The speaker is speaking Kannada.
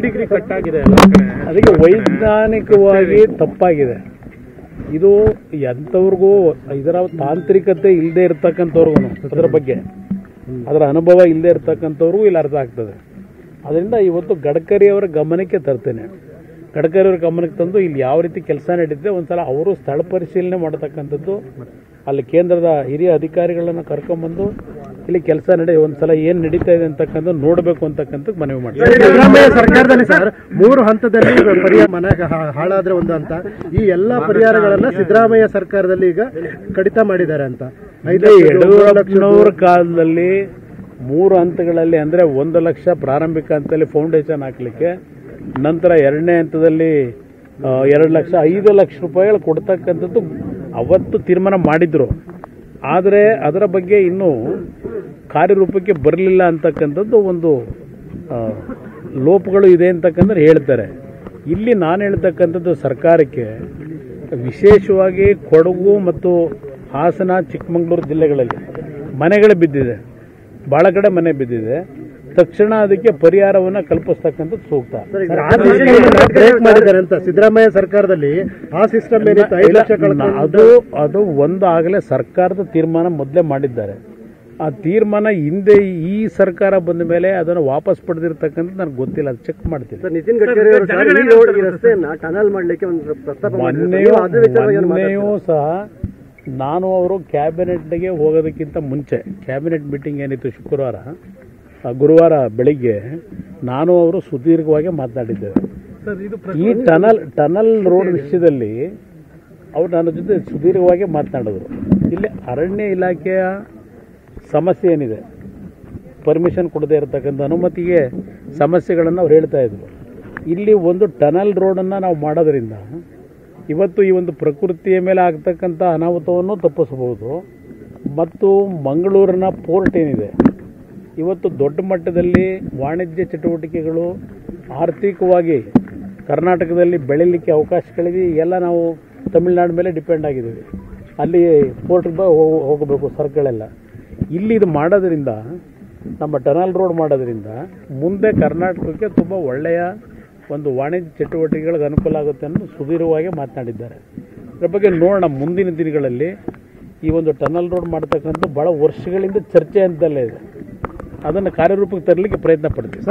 ಡಿಗ್ರಿ ಕಟ್ಟಾಗಿದೆ, ಅದಕ್ಕೆ ವೈಜ್ಞಾನಿಕವಾಗಿ ತಪ್ಪಾಗಿದೆ. ಇದು ಎಂಥವ್ರಿಗೂ ಇದರ ತಾಂತ್ರಿಕತೆ ಇಲ್ಲದೆ ಇರ್ತಕ್ಕಂಥವ್ರಿಗೂ ಅದರ ಬಗ್ಗೆ ಅದರ ಅನುಭವ ಇಲ್ಲದೆ ಇರ್ತಕ್ಕಂಥವ್ರಿಗೂ ಇಲ್ಲಿ ಅರ್ಥ ಆಗ್ತದೆ. ಅದರಿಂದ ಇವತ್ತು ಗಡ್ಕರಿ ಅವರ ಗಮನಕ್ಕೆ ತರ್ತೇನೆ. ಗಡ್ಕರಿ ಅವರ ಗಮನಕ್ಕೆ ತಂದು ಇಲ್ಲಿ ಯಾವ ರೀತಿ ಕೆಲಸ ನಡೀತಿದೆ ಒಂದ್ಸಲ ಅವರು ಸ್ಥಳ ಪರಿಶೀಲನೆ ಮಾಡತಕ್ಕಂಥದ್ದು, ಅಲ್ಲಿ ಕೇಂದ್ರದ ಹಿರಿಯ ಅಧಿಕಾರಿಗಳನ್ನು ಕರ್ಕೊಂಡ್ಬಂದು ಇಲ್ಲಿ ಕೆಲಸ ಒಂದ್ಸಲ ಏನ್ ನಡೀತಾ ಇದೆ ಅಂತಕ್ಕಂಥ ನೋಡಬೇಕು ಅಂತಕ್ಕಂಥ ಮನವಿ ಮಾಡ್ತಾರೆ. ಸಿದ್ದರಾಮಯ್ಯ ಸರ್ಕಾರದಲ್ಲಿ ಸರ್ 3 ಹಂತದಲ್ಲಿ ಪರಿಹಾರ ಮನೆ ಹಾಳಾದ್ರೆ ಒಂದು ಹಂತ, ಈ ಎಲ್ಲಾ ಪರಿಹಾರಗಳನ್ನ ಸಿದ್ದರಾಮಯ್ಯ ಸರ್ಕಾರದಲ್ಲಿ ಈಗ ಕಡಿತ ಮಾಡಿದ್ದಾರೆ ಅಂತ. ಯಡಿಯೂರಪ್ಪನವರ ಕಾಲದಲ್ಲಿ 3 ಹಂತಗಳಲ್ಲಿ ಅಂದ್ರೆ 1 ಲಕ್ಷ ಪ್ರಾರಂಭಿಕ ಹಂತದಲ್ಲಿ ಫೌಂಡೇಶನ್ ಹಾಕ್ಲಿಕ್ಕೆ, ನಂತರ 2ನೇ ಹಂತದಲ್ಲಿ 2 ಲಕ್ಷ 5 ಲಕ್ಷ ರೂಪಾಯಿಗಳು ಕೊಡ್ತಕ್ಕಂಥದ್ದು ಅವತ್ತು ತೀರ್ಮಾನ ಮಾಡಿದ್ರು. ಆದರೆ ಅದರ ಬಗ್ಗೆ ಇನ್ನೂ ಕಾರ್ಯರೂಪಕ್ಕೆ ಬರಲಿಲ್ಲ ಅಂತಕ್ಕಂಥದ್ದು ಒಂದು ಲೋಪಗಳು ಇದೆ ಅಂತಕ್ಕಂಥ ಹೇಳ್ತಾರೆ. ಇಲ್ಲಿ ನಾನು ಹೇಳ್ತಕ್ಕಂಥದ್ದು ಸರ್ಕಾರಕ್ಕೆ ವಿಶೇಷವಾಗಿ ಕೊಡಗು ಮತ್ತು ಹಾಸನ ಚಿಕ್ಕಮಗಳೂರು ಜಿಲ್ಲೆಗಳಲ್ಲಿ ಮನೆಗಳು ಬಿದ್ದಿದೆ, ಭಾಳ ಕಡೆ ಮನೆ ಬಿದ್ದಿದೆ. ತಕ್ಷಣ ಅದಕ್ಕೆ ಪರಿಹಾರವನ್ನು ಕಲ್ಪಿಸ್ತಕ್ಕಂಥದ್ದು ಸೂಕ್ತ. ಸಿದ್ದರಾಮಯ್ಯ ಸರ್ಕಾರದಲ್ಲಿ ಆ ಸಿಸ್ಟಮ್ ಅದು ಒಂದು ಆಗಲೇ ಸರ್ಕಾರದ ತೀರ್ಮಾನ ಮೊದಲೇ ಮಾಡಿದ್ದಾರೆ. ಆ ತೀರ್ಮಾನ ಹಿಂದೆ ಈ ಸರ್ಕಾರ ಬಂದ ಮೇಲೆ ಅದನ್ನು ವಾಪಸ್ ಪಡೆದಿರ್ತಕ್ಕಂಥ ನನಗೆ ಗೊತ್ತಿಲ್ಲ, ಅದು ಚೆಕ್ ಮಾಡ್ತೀನಿ. ನಿತಿನ್ ಗಡ್ಕರಿ ಟನಲ್ ಮಾಡಲಿಕ್ಕೆ ಮೊನ್ನೆಯೂ ಸಹ ನಾನು ಅವರು ಕ್ಯಾಬಿನೆಟ್ಗೆ ಹೋಗೋದಕ್ಕಿಂತ ಮುಂಚೆ ಕ್ಯಾಬಿನೆಟ್ ಮೀಟಿಂಗ್ ಏನಿತ್ತು ಗುರುವಾರ ಬೆಳಿಗ್ಗೆ ನಾನು ಅವರು ಸುದೀರ್ಘವಾಗಿ ಮಾತನಾಡಿದ್ದೇವೆ. ಈ ಟನಲ್ ರೋಡ್ ವಿಷಯದಲ್ಲಿ ಅವರು ನನ್ನ ಜೊತೆ ಸುದೀರ್ಘವಾಗಿ ಮಾತನಾಡಿದ್ರು. ಇಲ್ಲಿ ಅರಣ್ಯ ಇಲಾಖೆಯ ಸಮಸ್ಯೆ ಏನಿದೆ, ಪರ್ಮಿಷನ್ ಕೊಡದೇ ಇರತಕ್ಕಂಥ ಅನುಮತಿಗೆ ಸಮಸ್ಯೆಗಳನ್ನು ಅವ್ರು ಹೇಳ್ತಾ ಇದ್ರು. ಇಲ್ಲಿ ಒಂದು ಟನಲ್ ರೋಡನ್ನು ನಾವು ಮಾಡೋದ್ರಿಂದ ಇವತ್ತು ಈ ಒಂದು ಪ್ರಕೃತಿಯ ಮೇಲೆ ಆಗ್ತಕ್ಕಂಥ ಅನಾಹುತವನ್ನು ತಪ್ಪಿಸಬಹುದು. ಮತ್ತು ಮಂಗಳೂರಿನ ಪೋರ್ಟ್ ಏನಿದೆ, ಇವತ್ತು ದೊಡ್ಡ ಮಟ್ಟದಲ್ಲಿ ವಾಣಿಜ್ಯ ಚಟುವಟಿಕೆಗಳು ಆರ್ಥಿಕವಾಗಿ ಕರ್ನಾಟಕದಲ್ಲಿ ಬೆಳೀಲಿಕ್ಕೆ ಅವಕಾಶಗಳಿವೆ. ಎಲ್ಲ ನಾವು ತಮಿಳುನಾಡು ಮೇಲೆ ಡಿಪೆಂಡ್ ಆಗಿದ್ದೀವಿ, ಅಲ್ಲಿ ಪೋರ್ಟ್ಗೆ ಹೋಗಬೇಕು ಸರಕುಗಳೆಲ್ಲ. ಇಲ್ಲಿ ಇದು ಮಾಡೋದ್ರಿಂದ, ನಮ್ಮ ಟನಲ್ ರೋಡ್ ಮಾಡೋದ್ರಿಂದ ಮುಂದೆ ಕರ್ನಾಟಕಕ್ಕೆ ತುಂಬ ಒಳ್ಳೆಯ ಒಂದು ವಾಣಿಜ್ಯ ಚಟುವಟಿಕೆಗಳಿಗೆ ಅನುಕೂಲ ಆಗುತ್ತೆ ಅನ್ನೋದು ಸುದೀರ್ಘವಾಗಿ ಮಾತನಾಡಿದ್ದಾರೆ. ಇದರ ಬಗ್ಗೆ ನೋಡೋಣ ಮುಂದಿನ ದಿನಗಳಲ್ಲಿ. ಈ ಒಂದು ಟನಲ್ ರೋಡ್ ಮಾಡ್ತಕ್ಕಂಥ ಭಾಳ ವರ್ಷಗಳಿಂದ ಚರ್ಚೆ ಅಂತಲೇ ಇದೆ, ಅದನ್ನು ಕಾರ್ಯರೂಪಕ್ಕೆ ತರಲಿಕ್ಕೆ ಪ್ರಯತ್ನ ಪಡ್ತೀವಿ.